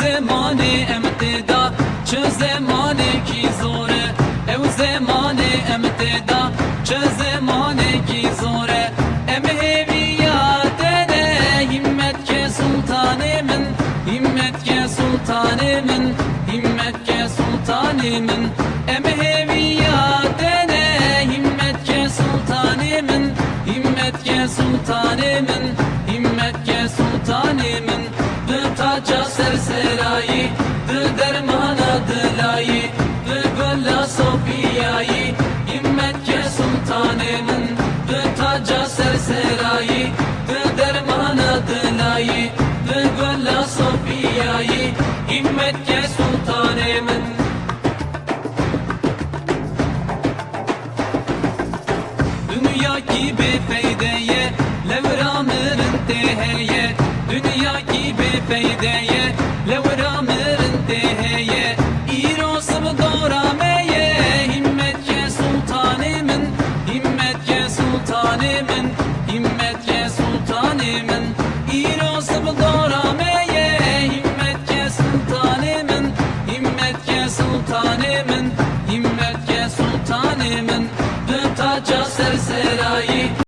زمانê em tê da çi zemanekî zor e ew zemanê em tê da çi zemanekî zor e em hêviya te de himmet ke sultanê min himmet ke sultanê min himmet ke sultanê min em hêviya te de himmet ke sultanê min himmet ke sultanê min himmet ke sultanê min di taca serserayî di dermana dilayî di gula sofiyayî himmet ke sultanê min di taca serserayî di dermana dilayî di gula sofiyayî himmet ke sultanê min dünya gibi peydeye levramırın teheye dünya gibi peydeye levramırın teheye İrosum dorameye himmet ke sultanımın himmet ke sultanımın himmet ke